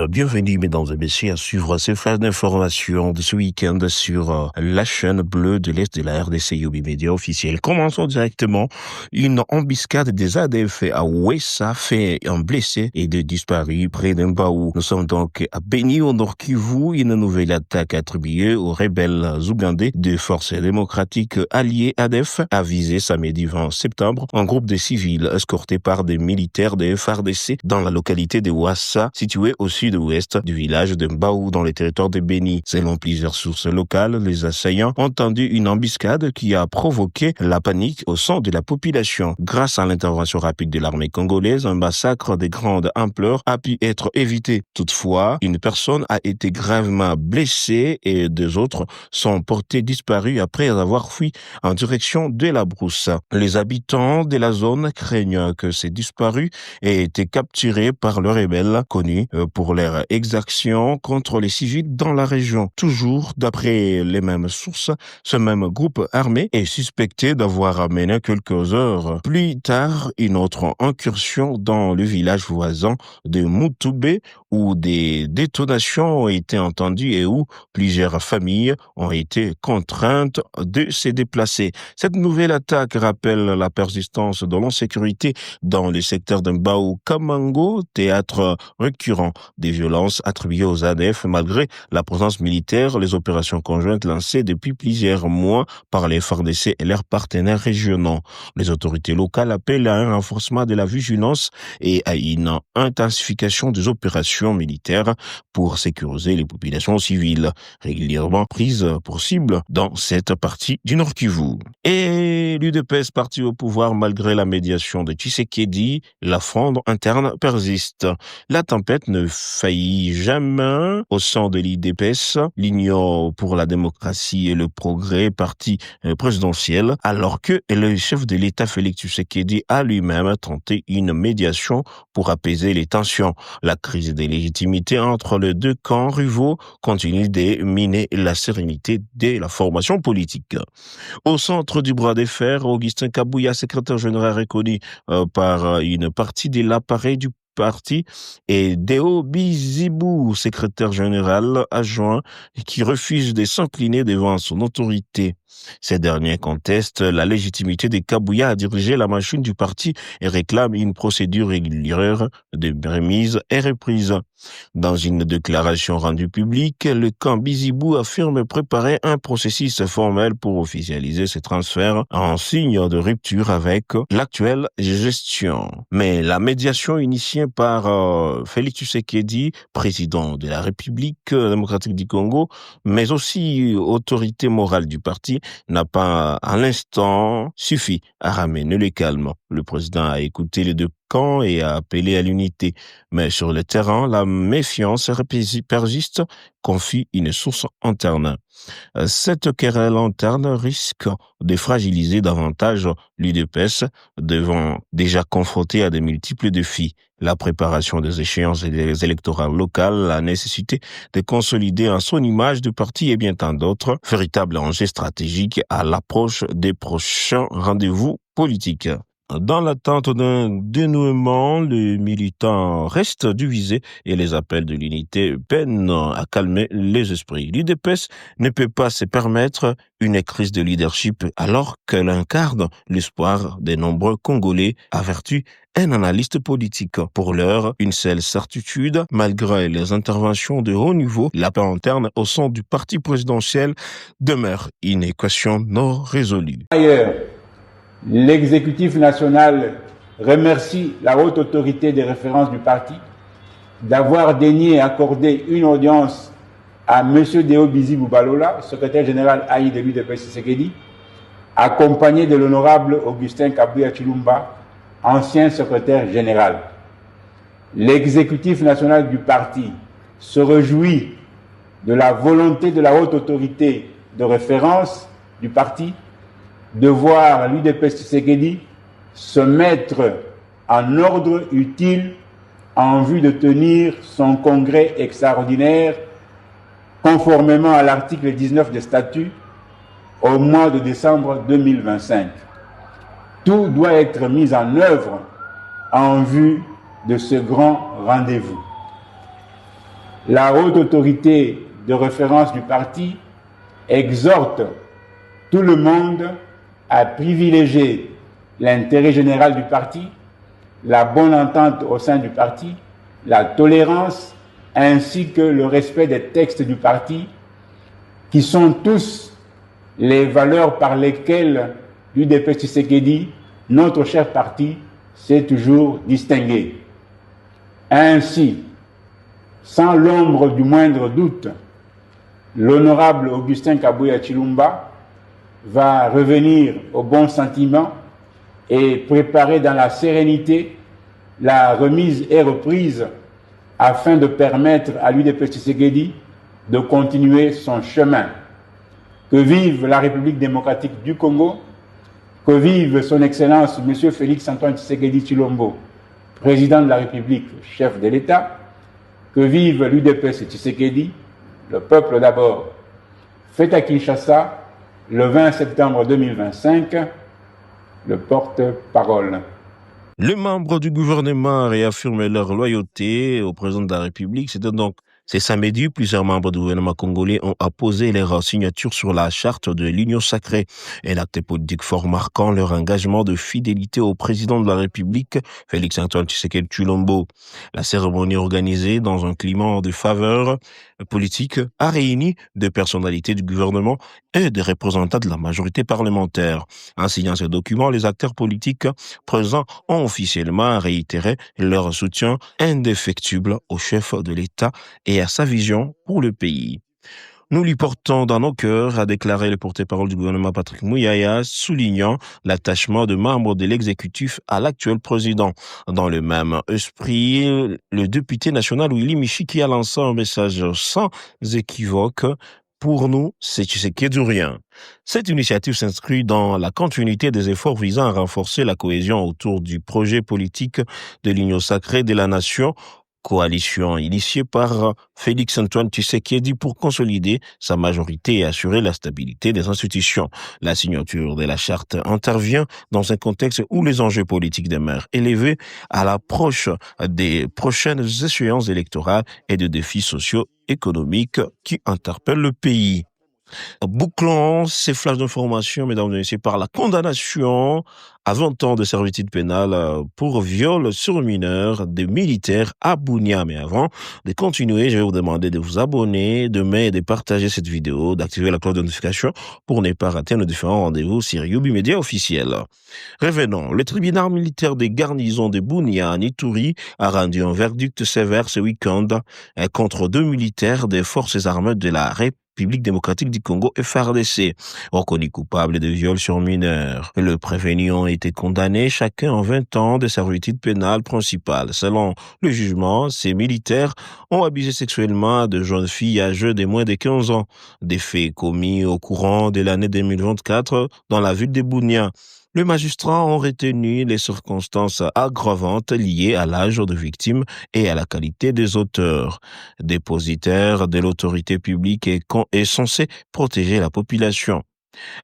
Bienvenue, mesdames et messieurs, à suivre ces flashs d'informations de ce week-end sur la chaîne bleue de l'Est de la RDC Yobi Média officielle. Commençons directement. Une embuscade des ADF à Ouessa fait un blessé et deux disparus près d'un baou. Nous sommes donc à Beni, au Nord Kivu. Une nouvelle attaque attribuée aux rebelles ougandais de forces démocratiques alliées ADF a visé samedi 20 septembre un groupe de civils escortés par des militaires de FARDC dans la localité de Ouessa, située au sud-ouest du village de Mbaou dans le territoire de Beni. Selon plusieurs sources locales, les assaillants ont tendu une embuscade qui a provoqué la panique au sein de la population. Grâce à l'intervention rapide de l'armée congolaise, un massacre de grande ampleur a pu être évité. Toutefois, une personne a été gravement blessée et deux autres sont portés disparus après avoir fui en direction de la brousse. Les habitants de la zone craignent que ces disparus aient été capturés par le rebelle connu pour leur exactions contre les civils dans la région. Toujours d'après les mêmes sources, ce même groupe armé est suspecté d'avoir mené quelques heures plus tard une autre incursion dans le village voisin de Moutoubé où des détonations ont été entendues et où plusieurs familles ont été contraintes de se déplacer. Cette nouvelle attaque rappelle la persistance de l'insécurité dans le secteur de Mbao-Kamango, théâtre récurrent des violences attribuées aux ADF malgré la présence militaire, les opérations conjointes lancées depuis plusieurs mois par les FARDC et leurs partenaires régionaux. Les autorités locales appellent à un renforcement de la vigilance et à une intensification des opérations militaires pour sécuriser les populations civiles régulièrement prises pour cible dans cette partie du Nord Kivu. Et l'UDPS parti au pouvoir malgré la médiation de Tshisekedi, la fronde interne persiste. La tempête ne faillit jamais au sein de l'UDPS, l'Union pour la démocratie et le progrès, parti présidentiel, alors que le chef de l'État Félix Tshisekedi a lui-même tenté une médiation pour apaiser les tensions. La crise de légitimité entre les deux camps rivaux continue de miner la sérénité de la formation politique. Au centre du bras de fer, Augustin Kabouya, secrétaire général reconnu par une partie de l'appareil du parti, et Deo Bizibou, secrétaire général adjoint, qui refuse de s'incliner devant son autorité. Ces derniers contestent la légitimité de Kabouya à diriger la machine du parti et réclament une procédure régulière de remise et reprise. Dans une déclaration rendue publique, le camp Bizibou affirme préparer un processus formel pour officialiser ces transferts en signe de rupture avec l'actuelle gestion. Mais la médiation initiée par Félix Tshisekedi, président de la République démocratique du Congo, mais aussi autorité morale du parti, n'a pas à l'instant suffi à ramener le calme. Le président a écouté les deux camps et a appelé à l'unité. Mais sur le terrain, la méfiance persiste, confie une source interne. Cette querelle interne risque de fragiliser davantage l'UDPS, devant déjà confronté à de multiples défis. La préparation des échéances et des électorales locales, la nécessité de consolider son image de parti et bien tant d'autres, véritable enjeu stratégique à l'approche des prochains rendez-vous politiques. Dans l'attente d'un dénouement, les militants restent divisés et les appels de l'unité peinent à calmer les esprits. L'UDPS ne peut pas se permettre une crise de leadership alors qu'elle incarne l'espoir des nombreux Congolais, avertit un analyste politique. Pour l'heure, une seule certitude, malgré les interventions de haut niveau, la paix interne au sein du parti présidentiel demeure une équation non résolue. Ailleurs, l'exécutif national remercie la haute autorité de référence du parti d'avoir daigné accorder une audience à M. Deo Bizibou Balola, secrétaire général AI de l'UDPS Tshisekedi, accompagné de l'honorable Augustin Kabouya Chilumba, ancien secrétaire général. L'exécutif national du parti se réjouit de la volonté de la haute autorité de référence du parti de voir l'UDPS Tshisekedi se mettre en ordre utile en vue de tenir son congrès extraordinaire conformément à l'article 19 des statuts au mois de décembre 2025. Tout doit être mis en œuvre en vue de ce grand rendez-vous. La haute autorité de référence du parti exhorte tout le monde à privilégier l'intérêt général du parti, la bonne entente au sein du parti, la tolérance, ainsi que le respect des textes du parti, qui sont tous les valeurs par lesquelles l'UDP Tshisekedi, notre cher parti, s'est toujours distingué. Ainsi, sans l'ombre du moindre doute, l'honorable Augustin Kabuya Chilumba va revenir au bon sentiment et préparer dans la sérénité la remise et reprise afin de permettre à l'UDP Tshisekedi de continuer son chemin. Que vive la République démocratique du Congo, que vive son Excellence M. Félix-Antoine Tshisekedi Tshilombo, président de la République, chef de l'État, que vive l'UDPS Tshisekedi, le peuple d'abord. Fête à Kinshasa, le 20 septembre 2025, le porte-parole. Les membres du gouvernement a réaffirmé leur loyauté au président de la République. C'est samedi, plusieurs membres du gouvernement congolais ont apposé leur signature sur la charte de l'Union sacrée, un acte politique fort marquant leur engagement de fidélité au président de la République, Félix-Antoine Tshisekedi Tshilombo. La cérémonie organisée dans un climat de faveur politique a réuni des personnalités du gouvernement et des représentants de la majorité parlementaire. En signant ce document, les acteurs politiques présents ont officiellement réitéré leur soutien indéfectible au chef de l'État et à sa vision pour le pays. Nous lui portons dans nos cœurs, a déclaré le porte-parole du gouvernement Patrick Muyaya, soulignant l'attachement de membres de l'exécutif à l'actuel président. Dans le même esprit, le député national Willy Michiki a lancé un message sans équivoque. Pour nous, c'est Tshisekedi ou rien. Cette initiative s'inscrit dans la continuité des efforts visant à renforcer la cohésion autour du projet politique de l'Union sacrée de la nation, coalition initiée par Félix-Antoine Tshisekedi pour consolider sa majorité et assurer la stabilité des institutions. La signature de la charte intervient dans un contexte où les enjeux politiques demeurent élevés à l'approche des prochaines échéances électorales et de défis socio-économiques qui interpellent le pays. Bouclons ces flashs d'information, mesdames et messieurs, par la condamnation à 20 ans de servitude pénale pour viol sur mineur des militaires à Bunia. Mais avant de continuer, je vais vous demander de vous abonner, d'aimer et de partager cette vidéo, d'activer la cloche de notification pour ne pas rater nos différents rendez-vous sur Yubi Media officiel. Revenons, le tribunal militaire des garnisons de Bunia à Ituri a rendu un verdict sévère ce week-end contre 2 militaires des forces armées de la République démocratique du Congo FARDC, reconnus coupables de viol sur mineurs. Le prévenu ont été condamnés chacun en 20 ans de servitude pénale principale. Selon le jugement, ces militaires ont abusé sexuellement de jeunes filles âgées de moins de 15 ans. Des faits commis au courant de l'année 2024 dans la ville de Bunia. Les magistrats ont retenu les circonstances aggravantes liées à l'âge de victime et à la qualité des auteurs. Dépositaire de l'autorité publique est censé protéger la population.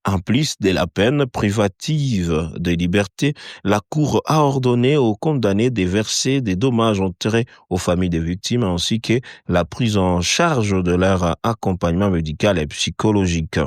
En plus de la peine privative de liberté, la Cour a ordonné aux condamnés de verser des dommages-intérêts aux familles des victimes ainsi que la prise en charge de leur accompagnement médical et psychologique.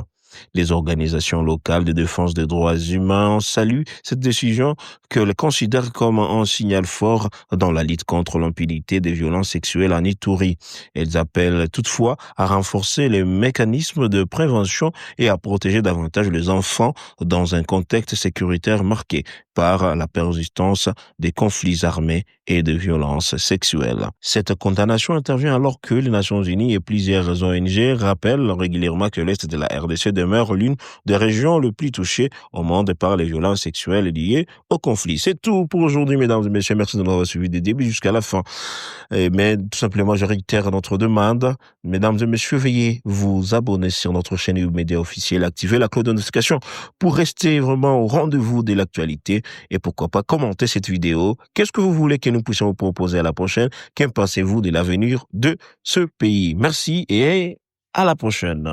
Les organisations locales de défense des droits humains saluent cette décision qu'elles considèrent comme un signal fort dans la lutte contre l'impunité des violences sexuelles en Ituri. Elles appellent toutefois à renforcer les mécanismes de prévention et à protéger davantage les enfants dans un contexte sécuritaire marqué par la persistance des conflits armés et de violences sexuelles. Cette condamnation intervient alors que les Nations Unies et plusieurs ONG rappellent régulièrement que l'Est de la RDC demeure l'une des régions les plus touchées au monde par les violences sexuelles liées au conflit. C'est tout pour aujourd'hui, mesdames et messieurs. Merci de nous avoir suivis des débuts jusqu'à la fin. Mais tout simplement, je réitère notre demande. Mesdames et messieurs, veuillez vous abonner sur notre chaîne YouTube Média officielle, activer la cloche de notification pour rester vraiment au rendez-vous de l'actualité et pourquoi pas commenter cette vidéo. Qu'est-ce que vous voulez que nous puissions vous proposer à la prochaine? Qu'en pensez-vous de l'avenir de ce pays? Merci et à la prochaine.